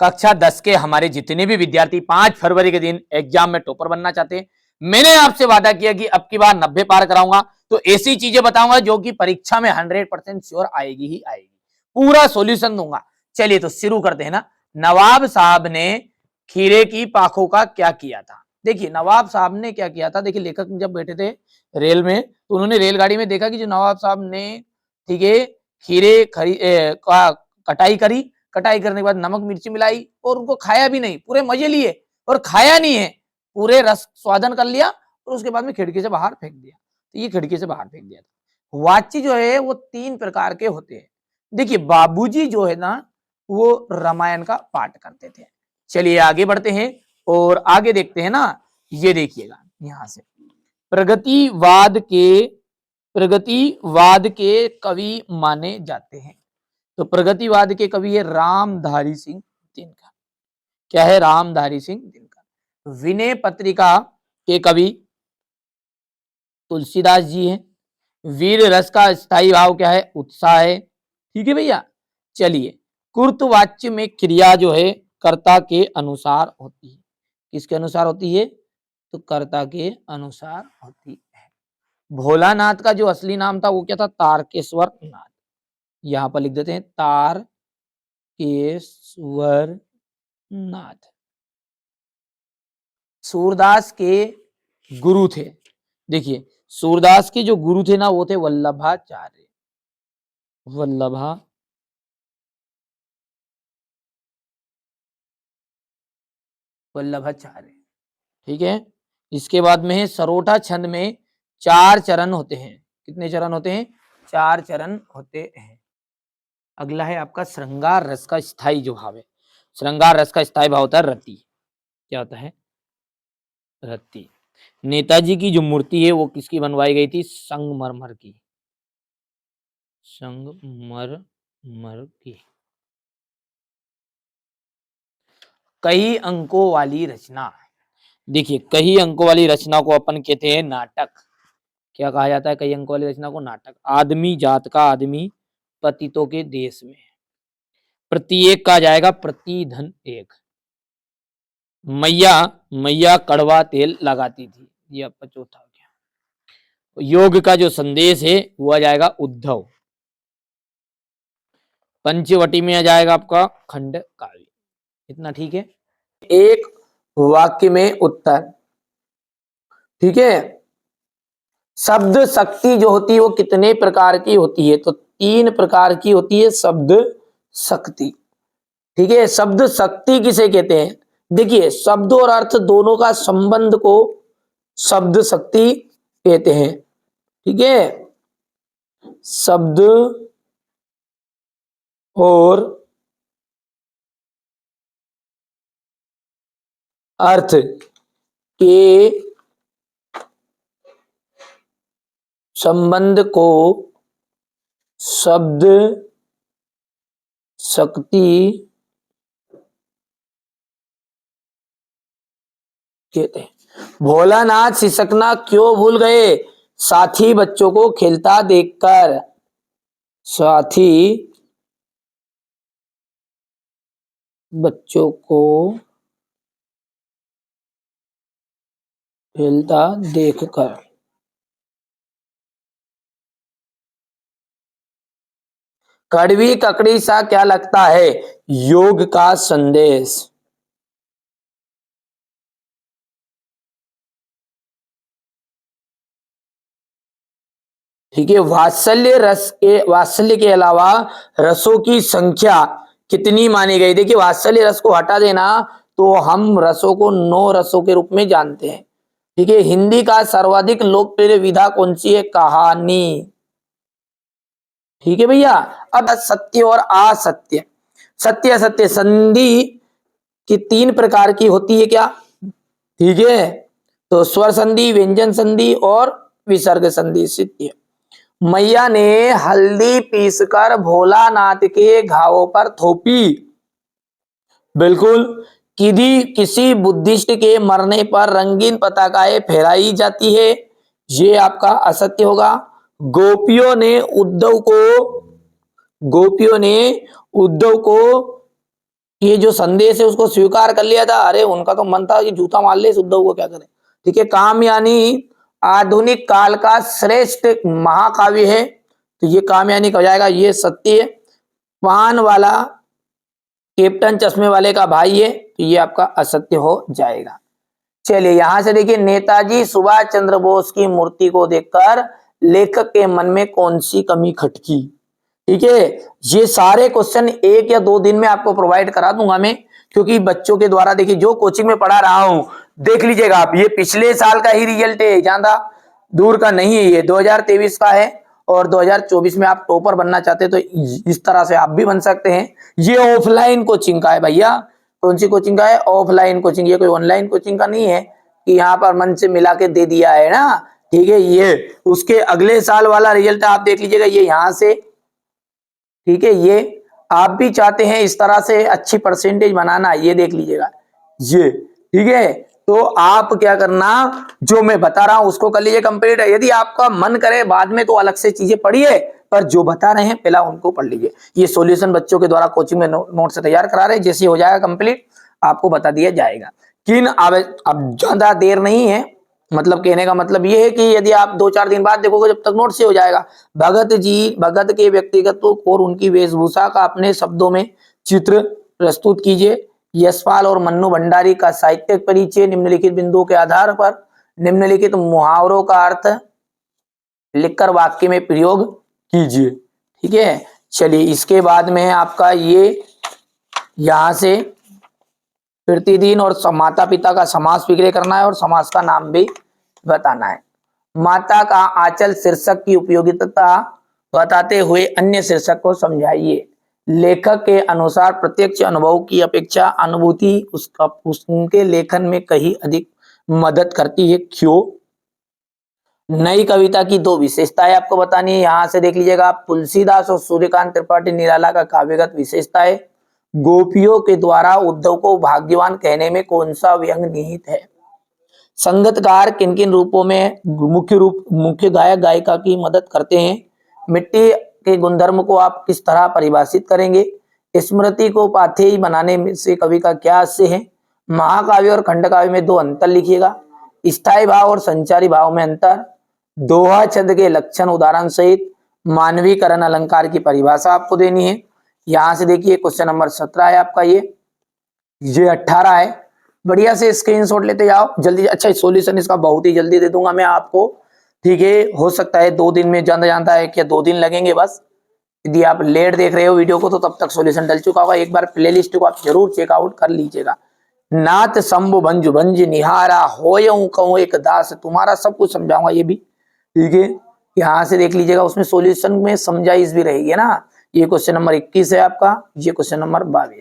कक्षा 10 के हमारे जितने भी विद्यार्थी 5 फरवरी के दिन एग्जाम में टॉपर बनना चाहते हैं, मैंने आपसे वादा किया कि अब की बार 90 पार कराऊंगा, तो ऐसी चीजें बताऊंगा जो कि परीक्षा में 100% श्योर आएगी ही आएगी, पूरा सॉल्यूशन दूंगा। चलिए तो शुरू करते हैं ना। नवाब साहब ने खीरे की पाखों का क्या किया था? देखिए नवाब साहब ने क्या किया था, देखिए लेखक जब बैठे थे रेल में तो उन्होंने रेलगाड़ी में देखा कि जो नवाब साहब ने, ठीक है, खीरे का कटाई करी, कटाई करने के बाद नमक मिर्ची मिलाई और उनको खाया भी नहीं, पूरे मजे लिए और खाया नहीं है, पूरे रस स्वादन कर लिया और उसके बाद में खिड़की से बाहर फेंक दिया। तो ये खिड़की से बाहर फेंक दिया था। वाच्य जो है वो 3 प्रकार के होते हैं। देखिए बाबूजी जो है ना वो रामायण का पाठ करते थे। चलिए आगे बढ़ते हैं और आगे देखते हैं ना। ये देखिएगा यहां से प्रगतिवाद के कवि माने जाते हैं। तो प्रगतिवाद के कवि है रामधारी सिंह दिनकर। क्या है? रामधारी सिंह दिनकर। विनय पत्रिका के कवि तुलसीदास जी हैं। वीर रस का स्थायी भाव क्या है? उत्साह है। ठीक है भैया। चलिए कुर्तवाच्य में क्रिया जो है कर्ता के अनुसार होती है। किसके अनुसार होती है? तो कर्ता के अनुसार होती है। भोलानाथ का जो असली नाम था वो क्या था? तारकेश्वर नाथ। यहां पर लिख देते हैं तारकेश्वर नाथ। सूरदास के गुरु थे। देखिए सूरदास के जो गुरु थे ना वो थे वल्लभाचार्य। वल्लभाचार्य। ठीक है। इसके बाद में है सरोठा छंद में 4 चरण होते हैं। कितने चरण होते हैं? 4 चरण होते हैं। अगला है आपका श्रृंगार रस का स्थायी जो भाव है। श्रृंगार रस का स्थायी भाव होता है रति। क्या होता है? रति। नेताजी की जो मूर्ति है वो किसकी बनवाई गई थी? संगमरमर की। संगमरमर की। कई अंकों वाली रचना। देखिए कई अंकों वाली रचना को अपन कहते हैं नाटक। क्या कहा जाता है कई अंकों वाली रचना को? नाटक। आदमी जात का आदमी पतितों के देश में। प्रत्येक कहा जाएगा प्रतिधन एक। मैया मैया कड़वा तेल लगाती थी। ये आपका चौथा हो गया। योग का जो संदेश है वो आ जाएगा उद्धव। पंचवटी में आ जाएगा आपका खंड काव्य। इतना ठीक है। एक वाक्य में उत्तर। ठीक है। शब्द शक्ति जो होती है वो कितने प्रकार की होती है? तो 3 प्रकार की होती है शब्द शक्ति। ठीक है। शब्द शक्ति किसे कहते हैं? देखिए शब्द और अर्थ दोनों का संबंध को शब्द शक्ति कहते हैं। ठीक है। शब्द और अर्थ के संबंध को शब्द शक्ति कहते हैं। भोलानाथ सिसकना क्यों भूल गए? साथी बच्चों को खेलता देखकर। साथी बच्चों को खेलता देखकर। कड़वी ककड़ी सा क्या लगता है? योग का संदेश। ठीक है। वात्सल्य के अलावा रसों की संख्या कितनी मानी गई? देखिए वात्सल्य रस को हटा देना तो हम रसों को 9 रसों के रूप में जानते हैं। ठीक है। हिंदी का सर्वाधिक लोकप्रिय विधा कौन सी है? कहानी। ठीक है भैया। अब सत्य और असत्य। सत्य असत्य संधि की 3 प्रकार की होती है क्या? ठीक है। तो स्वर संधि, व्यंजन संधि और विसर्ग संधि। सत्य। मैया ने हल्दी पीसकर भोलानाथ के घावों पर थोपी। बिल्कुल। किसी बुद्धिस्ट के मरने पर रंगीन पताकाएं फहराई जाती है। ये आपका असत्य होगा। गोपियों ने उद्धव को ये जो संदेश है उसको स्वीकार कर लिया था। अरे उनका तो मन था कि जूता मार ले उद्धव को, क्या करें। ठीक है, काम यानी आधुनिक काल का श्रेष्ठ महाकाव्य है। तो ये काम यानी हो जाएगा, ये सत्य है। पान वाला कैप्टन चश्मे वाले का भाई है, तो ये आपका असत्य हो जाएगा। चलिए यहां से देखिए, नेताजी सुभाष चंद्र बोस की मूर्ति को देखकर लेखक के मन में कौन सी कमी खटकी। ठीक है, ये सारे क्वेश्चन 1 या 2 दिन में आपको प्रोवाइड करा दूंगा मैं, क्योंकि बच्चों के द्वारा देखिए जो कोचिंग में पढ़ा रहा हूं, देख लीजिएगा आप, ये पिछले साल का ही रिजल्ट है, ज्यादा दूर का नहीं है, ये 2023 का है। और 2024 में आप टॉपर बनना चाहते हैं तो इस तरह से आप भी बन सकते हैं। ये ऑफलाइन कोचिंग का है भैया। कौन सी कोचिंग का है? Offline coaching. ये कोई ऑनलाइन कोचिंग का नहीं है कि यहाँ पर मन से मिला के दे दिया है ना। ठीक है, ये उसके अगले साल वाला रिजल्ट आप देख लीजिएगा, ये यहाँ से। ठीक है, ये आप भी चाहते हैं इस तरह से अच्छी परसेंटेज बनाना, ये देख लीजिएगा ये। ठीक है, तो आप क्या करना, जो मैं बता रहा हूं उसको कर लीजिए कंप्लीट। यदि आपका मन करे बाद में तो अलग से चीजें पढ़िए, पर जो बता रहे हैं पहला उनको पढ़ लीजिए। ये सॉल्यूशन बच्चों के द्वारा कोचिंग में नोट से तैयार करा रहे हैं, जैसे हो जाएगा कंप्लीट आपको बता दिया जाएगा। किन अब ज्यादा देर नहीं है, मतलब कहने का मतलब ये है कि यदि आप 2-4 दिन बाद देखोगे जब तक नोट से हो जाएगा। भगत के व्यक्तिगत और उनकी वेशभूषा का अपने शब्दों में चित्र प्रस्तुत कीजिए। यशपाल और मन्नू भंडारी का साहित्यिक परिचय, निम्नलिखित बिंदुओं के आधार पर निम्नलिखित मुहावरों का अर्थ लिखकर वाक्य में प्रयोग कीजिए। ठीक है, चलिए इसके बाद में आपका ये यहां से प्रतिदिन और माता पिता का समास विग्रह करना है और समास का नाम भी बताना है। माता का आंचल शीर्षक की उपयोगिता बताते हुए अन्य शीर्षक को समझाइए। लेखक के अनुसार प्रत्यक्ष अनुभव की अपेक्षा अनुभूति उसके लेखन में कहीं अधिक मदद करती है, क्यों? नई कविता की 2 विशेषताएं आपको बतानी है, यहां से देख लीजिएगा आप। तुलसीदास और सूर्यकांत त्रिपाठी निराला का काव्यगत विशेषताएं। गोपियों के द्वारा उद्धव को भाग्यवान कहने में कौन सा व्यंग निहित है? संगीतकार किन किन रूपों में मुख्य गायक गायिका की मदद करते हैं? मिट्टी के गुणधर्म को आप किस तरह परिभाषित करेंगे? स्मृति को पाथेय बनाने से कवि का क्या आशय है? महाकाव्य और खंडकाव्य में 2 अंतर लिखिएगा। स्थायी भाव और संचारी भाव में अंतर। दोहा छंद के लक्षण उदाहरण सहित। मानवीकरण अलंकार की परिभाषा आपको देनी है। यहां से देखिए क्वेश्चन नंबर 17 है आपका, ये 18 है। बढ़िया से स्क्रीनशॉट लेते जाओ जल्दी। अच्छा, सॉल्यूशन इसका बहुत ही जल्दी दे दूंगा मैं आपको। ठीक है, हो सकता है 2 दिन में, जानता है कि 2 दिन लगेंगे बस। यदि आप लेट देख रहे हो वीडियो को तो तब तक सॉल्यूशन डल चुका होगा। एक बार प्लेलिस्ट को आप जरूर चेकआउट कर लीजिएगा। नाथ शंभु भंजु भंज निहारा होयऊं कहूं एक दास तुम्हारा, सब कुछ समझाऊंगा ये भी। ठीक है, यहाँ से देख लीजिएगा, उसमें सॉल्यूशन में समझाइश भी रहेगी ना। ये क्वेश्चन नंबर 21 है आपका, ये क्वेश्चन नंबर 22।